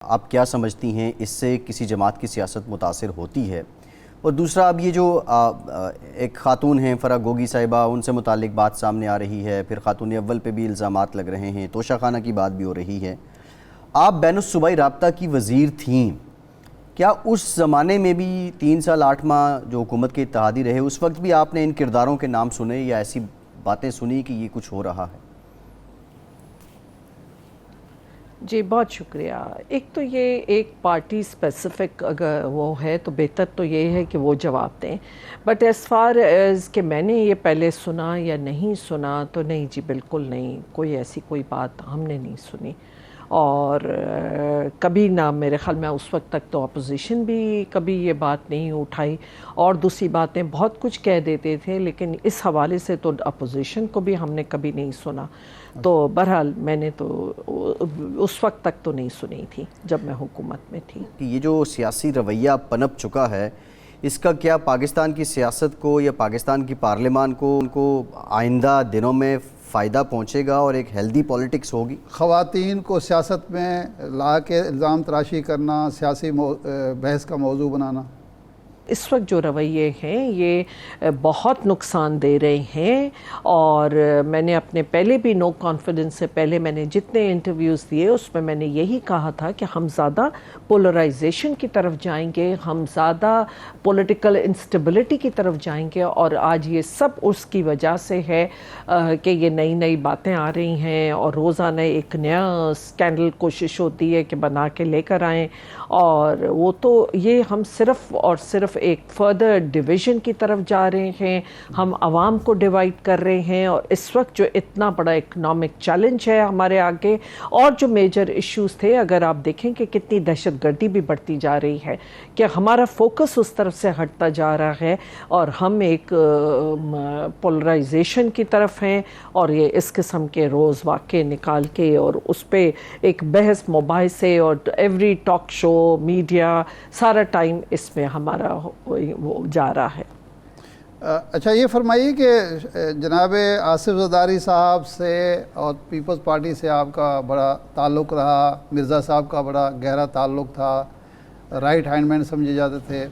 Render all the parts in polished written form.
آپ کیا سمجھتی ہیں اس سے کسی جماعت کی سیاست متاثر ہوتی ہے؟ اور دوسرا، اب یہ جو ایک خاتون ہیں فرح گوگی صاحبہ، ان سے متعلق بات سامنے آ رہی ہے، پھر خاتون اول پہ بھی الزامات لگ رہے ہیں، توشہ خانہ کی بات بھی ہو رہی ہے۔ آپ بین الصوبائی رابطہ کی وزیر تھیں، کیا اس زمانے میں بھی 3 سال 8 ماہ جو حکومت کے اتحادی رہے، اس وقت بھی آپ نے ان کرداروں کے نام سنے یا ایسی باتیں سنی کہ یہ کچھ ہو رہا ہے؟ جی بہت شکریہ۔ ایک تو یہ ایک پارٹی اسپیسیفک اگر وہ ہے تو بہتر تو یہ ہے کہ وہ جواب دیں، بٹ ایز فار ایز کہ میں نے یہ پہلے سنا یا نہیں سنا تو نہیں جی، بالکل نہیں، کوئی ایسی کوئی بات ہم نے نہیں سنی، اور کبھی نہ میرے خیال میں اس وقت تک تو اپوزیشن بھی کبھی یہ بات نہیں اٹھائی، اور دوسری باتیں بہت کچھ کہہ دیتے تھے لیکن اس حوالے سے تو اپوزیشن کو بھی ہم نے کبھی نہیں سنا۔ تو بہرحال میں نے تو اس وقت تک تو نہیں سنی تھی جب میں حکومت میں تھی۔ یہ جو سیاسی رویہ پنپ چکا ہے، اس کا کیا پاکستان کی سیاست کو یا پاکستان کی پارلیمان کو ان کو آئندہ دنوں میں فائدہ پہنچے گا اور ایک ہیلدی پولیٹکس ہوگی؟ خواتین کو سیاست میں لا کے الزام تراشی کرنا، سیاسی بحث کا موضوع بنانا، اس وقت جو رویے ہیں یہ بہت نقصان دے رہے ہیں، اور میں نے اپنے پہلے بھی نو کانفیڈنس سے پہلے میں نے جتنے انٹرویوز دیے اس میں نے یہی کہا تھا کہ ہم زیادہ پولرائزیشن کی طرف جائیں گے، ہم زیادہ پولیٹیکل انسٹیبلٹی کی طرف جائیں گے، اور آج یہ سب اس کی وجہ سے ہے کہ یہ نئی نئی باتیں آ رہی ہیں اور روزانہ ایک نیا اسکینڈل کوشش ہوتی ہے کہ بنا کے لے کر آئیں، اور وہ تو یہ ہم صرف اور صرف ایک فردر ڈویژن کی طرف جا رہے ہیں، ہم عوام کو ڈیوائیڈ کر رہے ہیں، اور اس وقت جو اتنا بڑا اکنامک چیلنج ہے ہمارے آگے، اور جو میجر ایشوز تھے، اگر آپ دیکھیں کہ کتنی دہشت گردی بھی بڑھتی جا رہی ہے، کہ ہمارا فوکس اس طرف سے ہٹتا جا رہا ہے اور ہم ایک پولرائزیشن کی طرف ہیں، اور یہ اس قسم کے روز واقعے نکال کے اور اس پہ ایک بحث مباحثے اور ایوری ٹاک شو میڈیا سارا ٹائم اس میں ہمارا وہ جا رہا ہے۔ اچھا یہ فرمائیے کہ جناب آصف زرداری صاحب سے اور پیپلز پارٹی سے آپ کا بڑا تعلق رہا، مرزا صاحب کا بڑا گہرا تعلق تھا، رائٹ ہینڈ مین سمجھے جاتے تھے،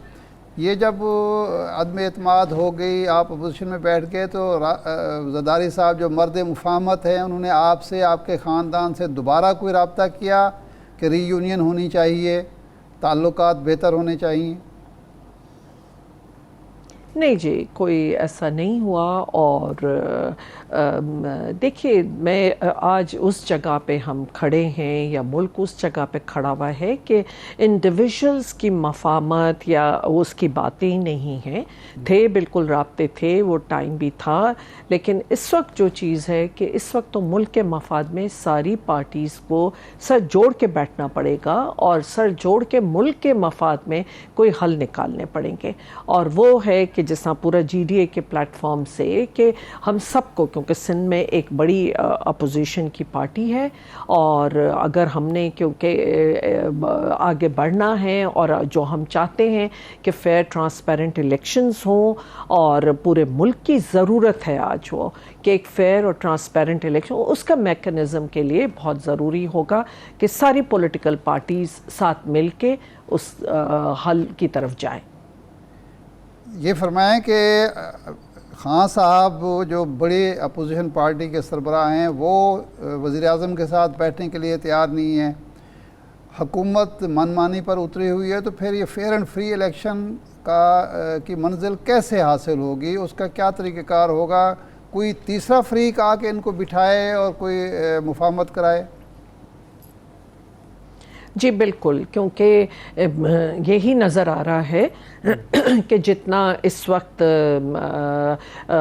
یہ جب عدم اعتماد ہو گئی، آپ اپوزیشن میں بیٹھ گئے، تو زرداری صاحب جو مرد مفاہمت ہیں انہوں نے آپ سے، آپ کے خاندان سے دوبارہ کوئی رابطہ کیا کہ ری یونین ہونی چاہیے، تعلقات بہتر ہونے چاہیے؟ نہیں جی، کوئی ایسا نہیں ہوا، اور دیکھیے میں آج اس جگہ پہ ہم کھڑے ہیں یا ملک اس جگہ پہ کھڑا ہوا ہے کہ انڈیویژلز کی مفاہمت یا اس کی باتیں ہی نہیں ہیں، تھے بالکل رابطے تھے، وہ ٹائم بھی تھا، لیکن اس وقت جو چیز ہے کہ اس وقت تو ملک کے مفاد میں ساری پارٹیز کو سر جوڑ کے بیٹھنا پڑے گا، اور سر جوڑ کے ملک کے مفاد میں کوئی حل نکالنے پڑیں گے، اور وہ ہے کہ جس طرح پورا جی ڈی اے کے پلیٹ فارم سے کہ ہم سب کو، کیونکہ سندھ میں ایک بڑی اپوزیشن کی پارٹی ہے، اور اگر ہم نے کیونکہ آگے بڑھنا ہے اور جو ہم چاہتے ہیں کہ فیئر ٹرانسپیرنٹ الیکشنز ہوں، اور پورے ملک کی ضرورت ہے آج وہ کہ ایک فیئر اور ٹرانسپیرنٹ الیکشن، اس کا میکنزم کے لیے بہت ضروری ہوگا کہ ساری پولیٹیکل پارٹیز ساتھ مل کے اس حل کی طرف جائیں۔ یہ فرمائیں کہ خان صاحب جو بڑی اپوزیشن پارٹی کے سربراہ ہیں، وہ وزیر اعظم کے ساتھ بیٹھنے کے لیے تیار نہیں ہیں، حکومت من مانی پر اتری ہوئی ہے، تو پھر یہ فیئر اینڈ فری الیکشن کی منزل کیسے حاصل ہوگی؟ اس کا کیا طریقہ کار ہوگا؟ کوئی تیسرا فریق آ کے ان کو بٹھائے اور کوئی مفاہمت کرائے؟ جی بالکل، کیونکہ یہی نظر آ رہا ہے کہ جتنا اس وقت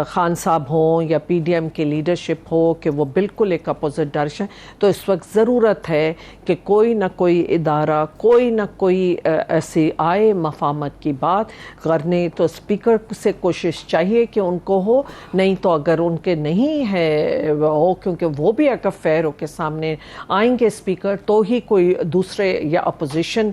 خان صاحب ہوں یا پی ڈی ایم کی لیڈرشپ ہو کہ وہ بالکل ایک اپوزٹ ڈائریکشن، تو اس وقت ضرورت ہے کہ کوئی نہ کوئی ادارہ، کوئی نہ کوئی ایسی آئے مفاہمت کی بات کرنے، تو اسپیکر سے کوشش چاہیے کہ ان کو ہو، نہیں تو اگر ان کے نہیں ہے ہو، کیونکہ وہ بھی اگر فیئر ہو کے سامنے آئیں گے اسپیکر تو ہی کوئی دوسرے یا اپوزیشن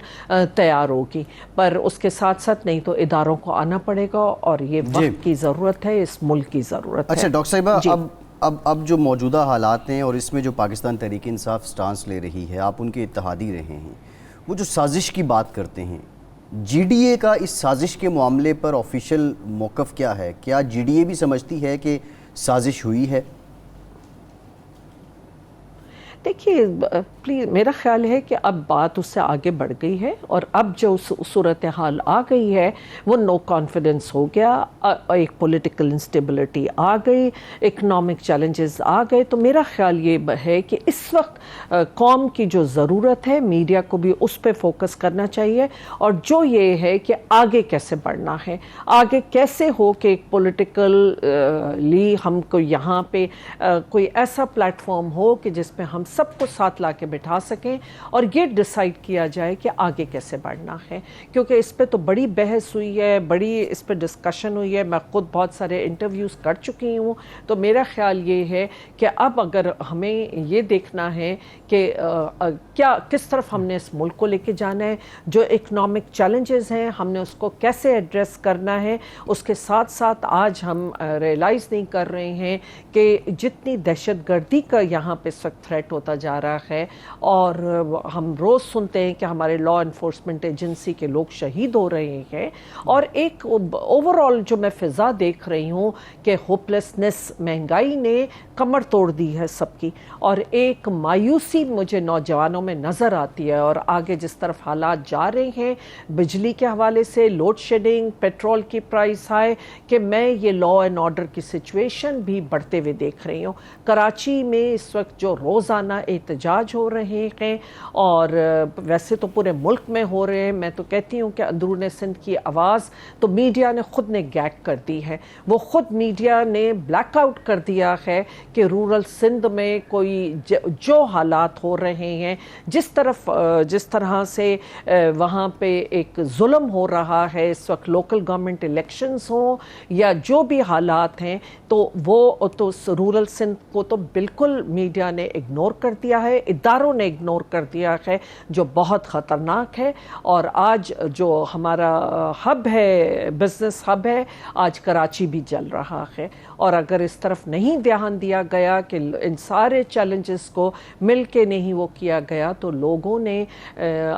تیار ہوگی، پر اس کے ساتھ ساتھ نہیں تو اداروں کو آنا پڑے گا، اور یہ وقت کی ضرورت ہے، اس ملک کی ضرورت ہے۔ اچھا ڈاکٹر صاحبہ، اب جو موجودہ حالات ہیں اور اس میں جو پاکستان تحریک انصاف سٹانس لے رہی ہے، آپ ان کے اتحادی رہے ہیں، وہ جو سازش کی بات کرتے ہیں، جی ڈی اے کا اس سازش کے معاملے پر آفیشیل موقف کیا ہے؟ کیا جی ڈی اے بھی سمجھتی ہے کہ سازش ہوئی ہے؟ دیکھیے پلیز، میرا خیال ہے کہ اب بات اس سے آگے بڑھ گئی ہے، اور اب جو صورتحال آ گئی ہے وہ نو کانفیڈنس ہو گیا، ایک پولیٹیکل انسٹیبلٹی آ گئی، اکنامک چیلنجز آ گئے. تو میرا خیال یہ ہے کہ اس وقت قوم کی جو ضرورت ہے، میڈیا کو بھی اس پہ فوکس کرنا چاہیے، اور جو یہ ہے کہ آگے کیسے بڑھنا ہے، آگے کیسے ہو کہ ایک پولیٹیکلی ہم کو یہاں پہ کوئی ایسا پلیٹ فارم ہو کہ جس پہ ہم سب کو ساتھ لا کے بٹھا سکیں، اور یہ ڈیسائیڈ کیا جائے کہ آگے کیسے بڑھنا ہے. کیونکہ اس پہ تو بڑی بحث ہوئی ہے، بڑی اس پہ ڈسکشن ہوئی ہے، میں خود بہت سارے انٹرویوز کر چکی ہوں. تو میرا خیال یہ ہے کہ اب اگر ہمیں یہ دیکھنا ہے کہ کس طرف ہم نے اس ملک کو لے کے جانا ہے، جو اکنامک چیلنجز ہیں ہم نے اس کو کیسے ایڈریس کرنا ہے. اس کے ساتھ ساتھ آج ہم ریئلائز نہیں کر رہے ہیں کہ جتنی دہشت گردی کا یہاں پہ اس وقت تھریٹ ہوتا جا رہا ہے، اور ہم روز سنتے ہیں کہ ہمارے لا انفورسمنٹ ایجنسی کے لوگ شہید ہو رہے ہیں، اور ایک اوور آل جو میں فضا دیکھ رہی ہوں کہ ہوپلیسنس، مہنگائی نے کمر توڑ دی ہے سب کی، اور ایک مایوسی مجھے نوجوانوں میں نظر آتی ہے. اور آگے جس طرف حالات جا رہے ہیں بجلی کے حوالے سے، لوڈ شیڈنگ، پیٹرول کی پرائس ہائی، کہ میں یہ لا اینڈ آرڈر کی سچویشن بھی بڑھتے ہوئے دیکھ رہی ہوں. کراچی میں اس وقت جو روزانہ احتجاج ہو رہے ہیں، اور ویسے تو پورے ملک میں ہو رہے ہیں، میں تو کہتی ہوں کہ اندرون سندھ کی آواز تو میڈیا نے خود نے گیگ کر دی ہے. وہ خود میڈیا نے بلیک آؤٹ کر دیا ہے کہ رورل سندھ میں کوئی جو حالات ہو رہے ہیں، جس طرح سے وہاں پہ ایک ظلم ہو رہا ہے اس وقت، لوکل گورنمنٹ الیکشنز ہوں یا جو بھی حالات ہیں، تو وہ تو رورل سندھ کو تو بالکل میڈیا نے اگنور کر دیا ہے، اداروں نے اگنور کر دیا ہے، جو بہت خطرناک ہے. اور آج جو ہمارا ہب ہے، بزنس ہب ہے، آج کراچی بھی جل رہا ہے. اور اگر اس طرف نہیں دھیان دیا گیا کہ ان سارے چیلنجز کو مل کے نہیں وہ کیا گیا، تو لوگوں نے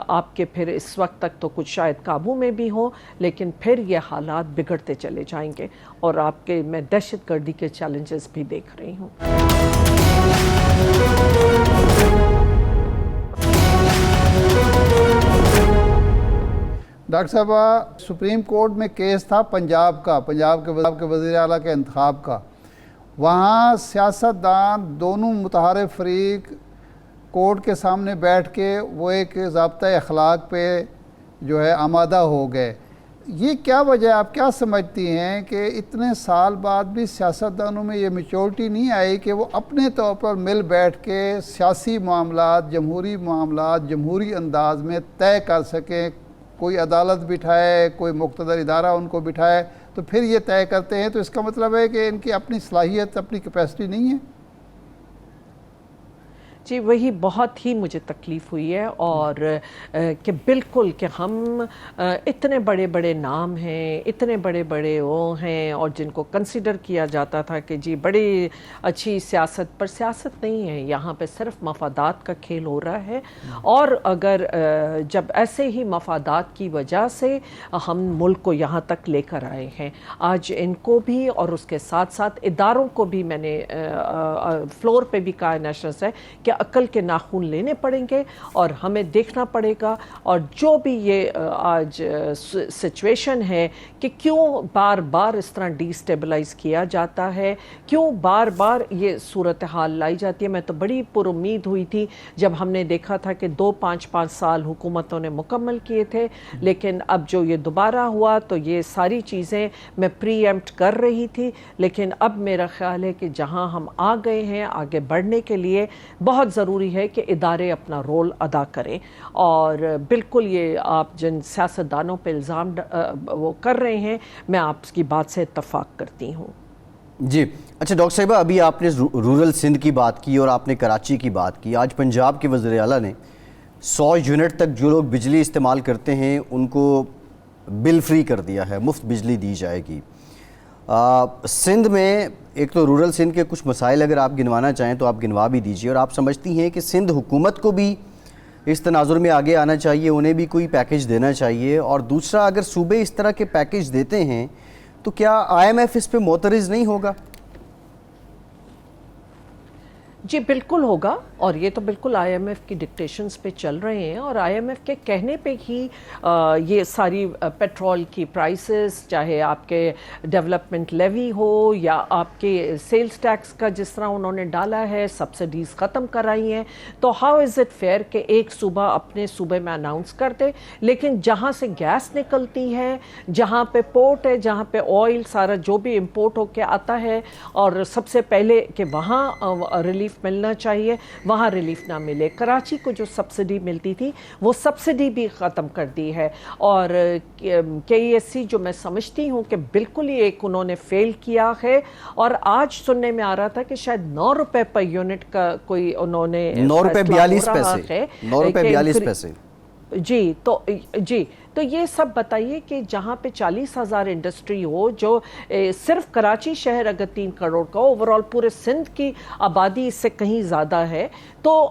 آپ کے پھر اس وقت تک تو کچھ شاید قابو میں بھی ہوں، لیکن پھر یہ حالات بگڑتے چلے جائیں گے. اور آپ کے میں دہشت گردی کے چیلنجز بھی دیکھ رہی ہوں. ڈاکٹر صاحبہ، سپریم کورٹ میں کیس تھا پنجاب کے وزیر اعلیٰ کے انتخاب کا. وہاں سیاستدان دونوں متحارب فریق کورٹ کے سامنے بیٹھ کے وہ ایک ضابطۂ اخلاق پہ جو ہے آمادہ ہو گئے. یہ کیا وجہ ہے؟ آپ کیا سمجھتی ہیں کہ اتنے سال بعد بھی سیاستدانوں میں یہ میچورٹی نہیں آئی کہ وہ اپنے طور پر مل بیٹھ کے سیاسی معاملات، جمہوری انداز میں طے کر سکیں؟ کوئی عدالت بٹھائے، کوئی مقتدر ادارہ ان کو بٹھائے تو پھر یہ طے کرتے ہیں. تو اس کا مطلب ہے کہ ان کی اپنی صلاحیت، اپنی کیپیسٹی نہیں ہے. جی وہی بہت ہی مجھے تکلیف ہوئی ہے، اور کہ بالکل کہ ہم اتنے بڑے بڑے نام ہیں، اتنے بڑے بڑے وہ ہیں، اور جن کو کنسیڈر کیا جاتا تھا کہ جی بڑی اچھی سیاست، پر سیاست نہیں ہے یہاں پہ، صرف مفادات کا کھیل ہو رہا ہے. اور اگر جب ایسے ہی مفادات کی وجہ سے ہم ملک کو یہاں تک لے کر آئے ہیں، آج ان کو بھی اور اس کے ساتھ ساتھ اداروں کو بھی، میں نے فلور پہ بھی کہا نیشنل سے، کہ عقل کے ناخن لینے پڑیں گے اور ہمیں دیکھنا پڑے گا. اور جو بھی یہ آج سچویشن ہے کہ کیوں بار بار اس طرح ڈی اسٹیبلائز کیا جاتا ہے، کیوں بار بار یہ صورتحال لائی جاتی ہے. میں تو بڑی پر امید ہوئی تھی جب ہم نے دیکھا تھا کہ 5 سال حکومتوں نے مکمل کیے تھے، لیکن اب جو یہ دوبارہ ہوا تو یہ ساری چیزیں میں پری ایمپٹ کر رہی تھی. لیکن اب میرا خیال ہے کہ جہاں ہم آ گئے ہیں آگے بڑھنے کے لیے بہت ضروری ہے کہ ادارے اپنا رول ادا کریں. اور بالکل یہ آپ جن سیاستدانوں پہ الزام وہ کر رہے ہیں، میں آپ کی بات سے اتفاق کرتی ہوں. جی اچھا ڈاکٹر صاحبہ، ابھی آپ نے رورل سندھ کی بات کی اور آپ نے کراچی کی بات کی. آج پنجاب کے وزیر اعلیٰ نے 100 یونٹ تک جو لوگ بجلی استعمال کرتے ہیں ان کو بل فری کر دیا ہے، مفت بجلی دی جائے گی. سندھ میں ایک تو رورل سندھ کے کچھ مسائل اگر آپ گنوانا چاہیں تو آپ گنوا بھی دیجیے. اور آپ سمجھتی ہیں کہ سندھ حکومت کو بھی اس تناظر میں آگے آنا چاہیے، انہیں بھی کوئی پیکج دینا چاہیے. اور دوسرا، اگر صوبے اس طرح کے پیکج دیتے ہیں تو کیا آئی ایم ایف اس پہ معترض نہیں ہوگا؟ جی بالکل ہوگا، اور یہ تو بالکل آئی ایم ایف کی ڈکٹیشنز پہ چل رہے ہیں، اور آئی ایم ایف کے کہنے پہ ہی یہ ساری پیٹرول کی پرائسز، چاہے آپ کے ڈیولپمنٹ لیوی ہو یا آپ کے سیلز ٹیکس کا جس طرح انہوں نے ڈالا ہے، سبسڈیز ختم کرائی ہیں. تو ہاؤ از اٹ فیئر کہ ایک صوبہ اپنے صوبے میں اناؤنس کر دے، لیکن جہاں سے گیس نکلتی ہے، جہاں پہ پورٹ ہے، جہاں پہ آئل سارا جو بھی امپورٹ ہو کے آتا ہے، اور سب سے پہلے کہ وہاں ریلیف ملنا چاہیے، وہاں ریلیف نہ ملے. کراچی کو جو سبسڈی ملتی تھی وہ سبسڈی بھی ختم کر دی ہے. اور کے ای ایس سی جو میں سمجھتی ہوں کہ بالکل ہی ایک انہوں نے فیل کیا ہے. اور آج سننے میں آ رہا تھا کہ شاید 9 روپے پر یونٹ کا کوئی انہوں نے 9 روپے 42 پیسے 9 روپے 42 پیسے. جی تو یہ سب بتائیے کہ جہاں پہ 40,000 انڈسٹری ہو، جو صرف کراچی شہر اگر 3 کروڑ کا ہو، اوورال پورے سندھ کی آبادی اس سے کہیں زیادہ ہے، تو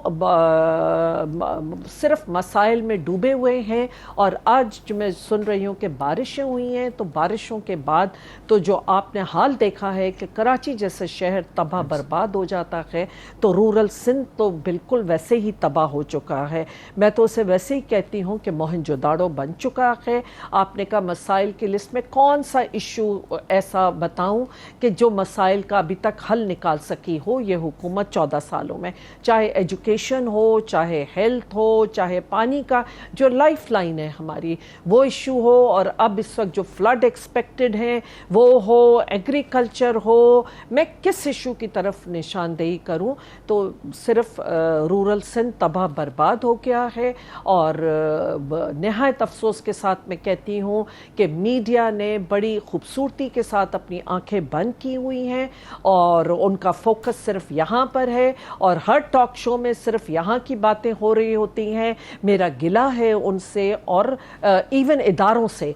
صرف مسائل میں ڈوبے ہوئے ہیں. اور آج جو میں سن رہی ہوں کہ بارشیں ہوئی ہیں، تو بارشوں کے بعد تو جو آپ نے حال دیکھا ہے کہ کراچی جیسے شہر تباہ برباد ہو جاتا ہے، تو رورل سندھ تو بالکل ویسے ہی تباہ ہو چکا ہے. میں تو اسے ویسے ہی کہتی ہوں کہ موہنجو داڑو بن چکا ہے. آپ نے کہا مسائل کی لسٹ میں کون سا ایشو ایسا بتاؤں کہ جو مسائل کا ابھی تک حل نکال سکی ہو یہ حکومت 14 سالوں میں، چاہے ایجوکیشن ہو، چاہے ہیلتھ ہو، چاہے پانی کا جو لائف لائن ہے ہماری وہ ایشو ہو، اور اب اس وقت جو فلڈ ایکسپیکٹڈ ہیں وہ ہو، ایگریکلچر ہو. میں کس ایشو کی طرف نشاندہی کروں؟ تو صرف رورل سندھ تباہ برباد ہو گیا ہے. اور نہایت افسوس کے ساتھ میں کہتی ہوں کہ میڈیا نے بڑی خوبصورتی کے ساتھ اپنی آنکھیں بند کی ہوئی ہیں، اور ان کا فوکس صرف یہاں پر ہے، اور ہر ٹاک شو میں صرف یہاں کی باتیں ہو رہی ہوتی ہیں. میرا گلہ ہے ان سے اور ایون اداروں سے